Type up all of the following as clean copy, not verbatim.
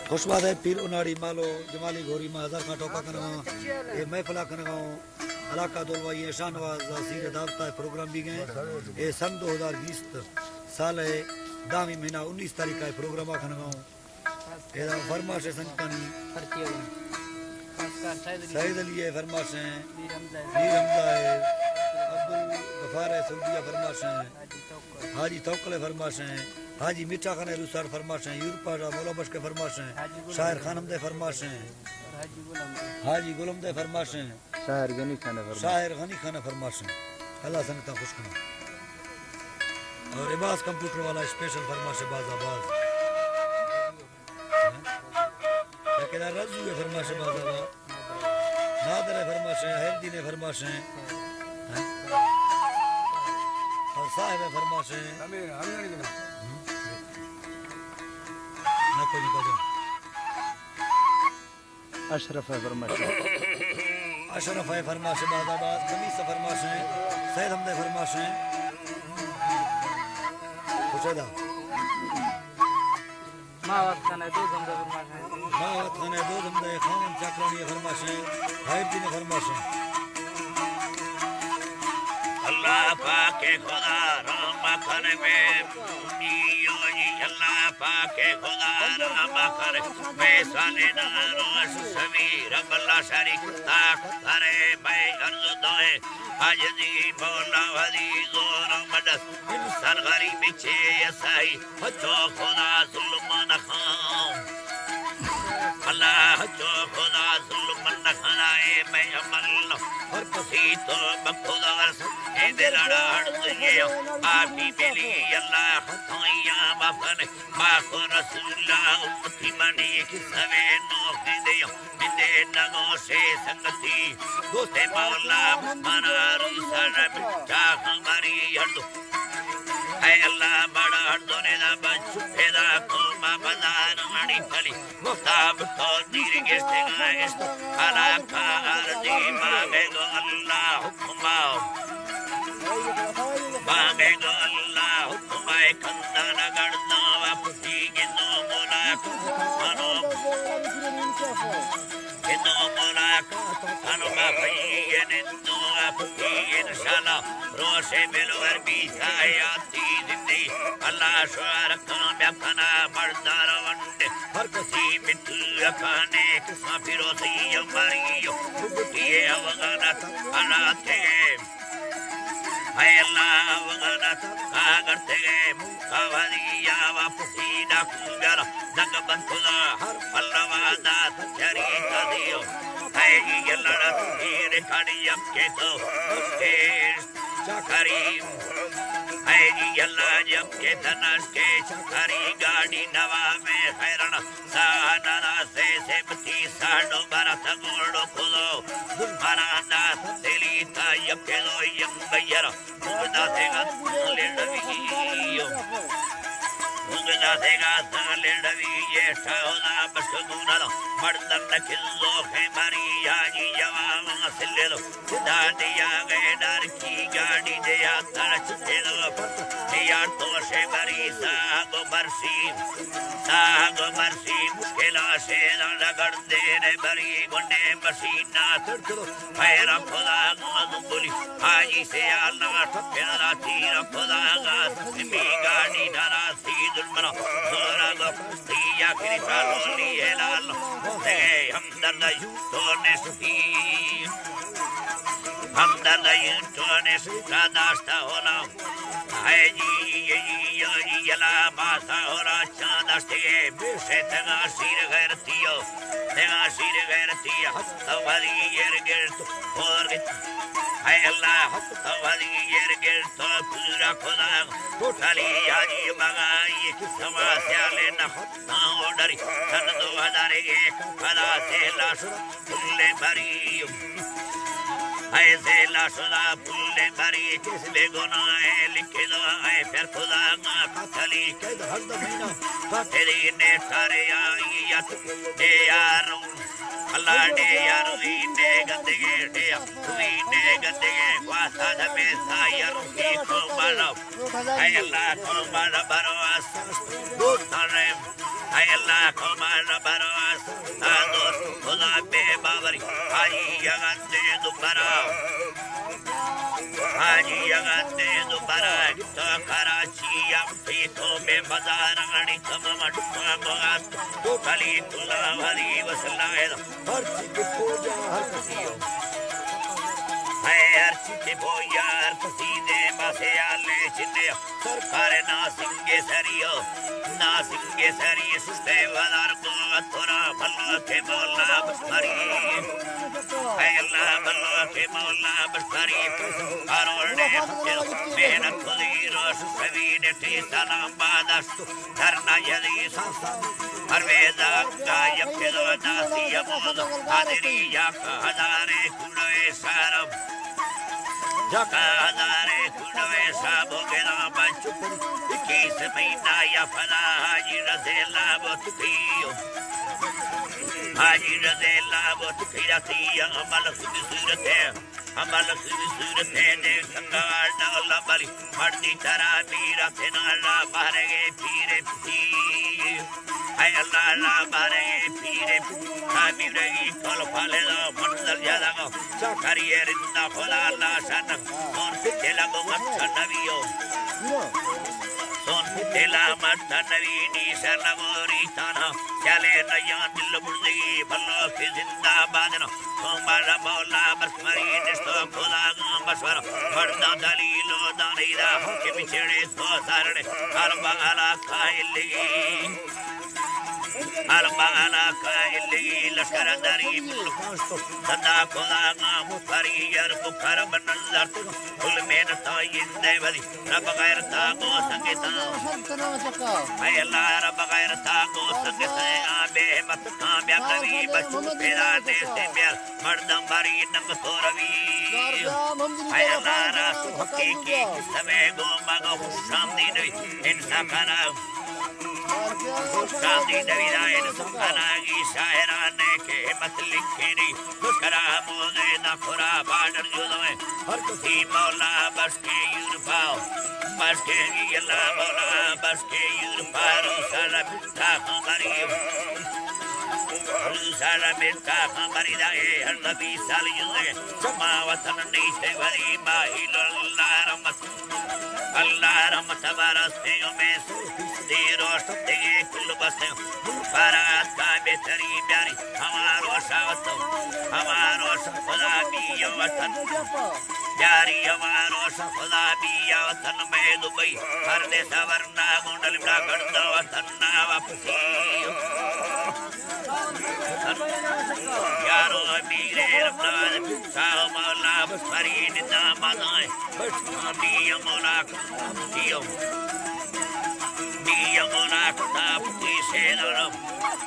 खुशबाद है पीर उनाड़ी मालो जमाली घोरी मा हजार का टोका करना ये महफिला करना इलाका दुलवाई शाहनवाज सीर दावता प्रोग्राम भी गए ये सन 2020 साल है 10वीं महीना 19 तारीख का प्रोग्राम करना ये फरमाश संतानी सईद अली है फरमाश है मीर हमजा है अब्दुल गफार है सऊदिया फरमाश है हाजी तौकल फरमाश है हाजी मीठा खान रुसार फरमाश हैं यूरोपा मौला बश के फरमाश हैं शायर खानम दे फरमाश हैं हाजी गुलम दे फरमाश हैं शायर गनी खान फरमाश हैं अल्लाह संगता खुश करना और इबास कंप्यूटर वाला स्पेशल फरमाश है बाज आबाज ठेकेदार रजू है फरमाश है बाज आबाज नादर है फरमाश है हैरदीन है फरमाश हैं और साहिब है फरमाश हैं अशरफ है फरमाश अशरफ है फरमाश बादाबाद कमीस फरमाश है सैयद हमदे फरमाश है खुशदा मावत खाने दो हमदे फरमाश है मावत खाने दो हमदे खान चकरानी फरमाश है हैदीन फरमाश है अल्लाह पाक खुदा राम खाने में अल्लाह पाक खुदा राम खाने मैं साले नारोश सभी रब्बल्ला शरीक ताक करे मैं अर्ज दोए आज दी मौला वली जोर मदद इंसान गरीब छे यसाई हजो खुदा जुल्म न खाम अल्लाह जो खुदा जुल्म न खाए मैं अमल और पसी तो बखुदा वर्ष ए दिलड़ा हड़ियो आपी बेली अल्लाह खतोया बफन मा को रसूलुल्लाह उम्मती मनी की सवे नो खिदियो मिंदे नगो से संगति दोस्ते मौला मना रिसर जा हमारी हड़ो ऐ अल्लाह बड़ा हड़ो ने दा बच्चू फेदा को मा बाजार मणी फली मुफ्ताब तो दीर के से गाइस अला कार दी मांगे गो अल्लाह हुक्मा मांगे गो अल्लाह हुक्मा कंदा न गड़ना वापसी के नो मोला मनो के नो मोला अनु बाई ने नो वापसी इंशाल्लाह रोशे बिलवर भी सायाती जिंदगी अल्लाह शुआर कामयाब खाना मर्दार वंडे हर किसी मिठू खाने किसा फिरोसी मारियो बुटिए अवगाना अल्लाह थे है अल्लाह अवगाना का करते गए मुखावरिया वापसी डाकुंगर जग बंधुला हर पल्लवादा चरी का दियो है ये लड़ा तेरे खड़ी अब के तो उसके करीम है अल्लाह जब के धनस के चकरी गाड़ी नवा में खैरन सानना से बती साडो बरत गोड़ो खुलो दुमाना दास दिली ता यब के लो यम गयर मुगदा सेगा लेडवियो मुगदा सेगा लेडवी ये शाहोना बशगुना मर्दन किल्लो है मरी याजी जवान सिल्लो सिधा दिया गए डर की गाड़ी दे यात्रा चलो यार तो से बरी सागो बरसी मुश्किला से लगड़ दे रे बरी गुंडे मसीना चलो पैरा खुदा गुली हाजी से अल्लाह ठकेरा तीर खुदा गा मी गाड़ी धरा सी दुलमना जोरा गो दिया किरी सालोली हेलाल दे हम दर्द तो ने सुखी हम दर्द तो ने सुखा दास्ता होला है जी यला मासा होला चांदस्ते बेसे तगा सिर गरतियो हस्तवादी येरगेर तो और है अल्लाह हस्तवादी येरगेर तो पूरा खुदा टोटली आजी मगाई कि समस्या लेना ना ऑर्डर सन 2001 खुदा से लाश फुल्ले भरी ऐसे लाशुदा फुल्ले भरी किसले गुनाह लिखे दो है फिर खुदा ना कथली के हर महीना तेरी ने सारे आयत दे यारो अल्लाह दे यारो ने गंदे वासा दबे सायर की को बालो है अल्लाह को बालो बरवास दोस्त है अल्लाह कमाल बरस दोस्त खुदा बेबावरी हाजी यगंदे दुबरा हाजी यगंदे दुबरा तो कराची अब तो बे बाजार गणी कमट मगात तो कली तुला वाली वसला है हर चीज पूजा हर किसी हर चीज बोयार पसीदे बसे आले चिन्ने सरकार ना सिंगे सरियो सिस्ते वालार को थोड़ा भला के मौला बसरी है अल्लाह भला के मौला बसरी आरोड़े मेहनत खुदी रोश सवीने टी सलाम बादस धरना यदी परवेदा का यफिदो दासी यमोद हादरी या हजारे कुड़े सारम जका हजारे कुड़े साबो के नाम बचु 21 महीना या फला हाजी रज़ेला बोतियो हाजी रज़ेला बोतिया थी अमल सूरत है ने संगार डाला बली मर्दी तरा मीरा थे नाला बाहर गए फिरे पी है अल्लाह ला बारे फिरे कामी रही कल फाले दा मंजर ज्यादा को करिए रिंदा खुदा ला सन सोन तेला को मत नवियो सोन तेला मत नवी नी सरनगोरी ताना चले नया दिल मुर्दी भलो की जिंदाबाद न सोमवार मौला बसमरी निस्तो खुदा बसवर वरदा दलीलो दानीदा के पिछड़े सो सारणे अरबाला खाइली अलबाला काइली लश्कर दरी मुल्कों सदा खुदा नाम फरियर बुखर बनजर कुल में तायिंदे वली रब गैर ताको संगता है अल्लाह रब गैर ताको संगता आबे मत कामया कभी बचू तेरा दे से प्यार मर्दम बरी नम तोरवी है अल्लाह रासु हकीकी समय गो मगो शामदी नहीं इंसान खाना शादी नवीदायन सुखानागी शायराने के मत लिखेनी दुष्करा मोजे ना खुरा बाडर जुदोए हर किसी मौला बस के यूरपाओ बस के अल्लाह मौला बस के यूरपारो सारा बिस्ता हमारी सारा बिस्ता हमारी दाए हर नबी साल युगे जमा वतन नीचे वरी माहिल्लाह रहमत बरसते में तेरो सत्य कुल बसे बारात का बेहतरी प्यारी हमारो सावतो हमारो खुदा बियो वतन प्यारी हमारो खुदा बियो वतन में दुबई हर देश वरना गुंडल बड़ा करता वतन ना वापसी यारो मीरे रब्बान साओ मौला बसरी निदा मदाए बियो मौला बियो मोना खुदा पुती शेरम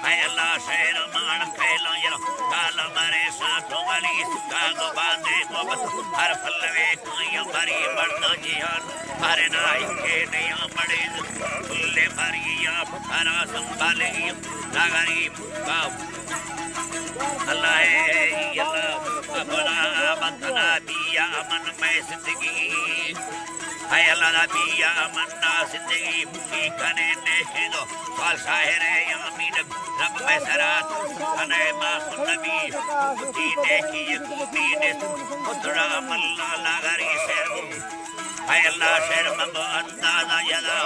है अल्लाह शेर मान कहलो यरो काला मारे साथों वाली सुखा गो बांधे मोहब्बत हर फलवे कोई भरी मर्दो जिहान हरे नाई के नया मड़े फुल्ले भरी या फरा संभालेगी नागरी बाप अल्लाह बंदना दिया मन में जिंदगी है अल्लाह नबिया मन्ना जिंदगी मुकी कने ने दो साल शायर यामीन रब में सरात कने मा नबी मुकी देखी खूबी ने उतरा मल्ला लागरी शेर है अल्लाह शेर मंगो अंदाजा यदा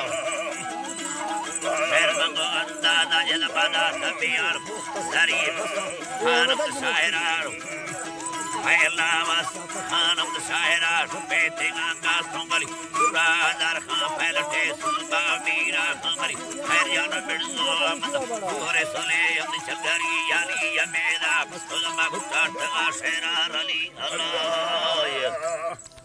शेर मंगो अंदाजा यदा बना सबियार मुख्तसरी खानम शायरार है अल्लाह वास खानम शायरा सुपेते गांगा सोंगली सुरादार खां फैलते सुबा मीरा खमरी खैर यान बिरजो अमद पूरे सोले हम चलगरी यानी यमेदा बसुलमा गुटाट शेरा अली अल्लाह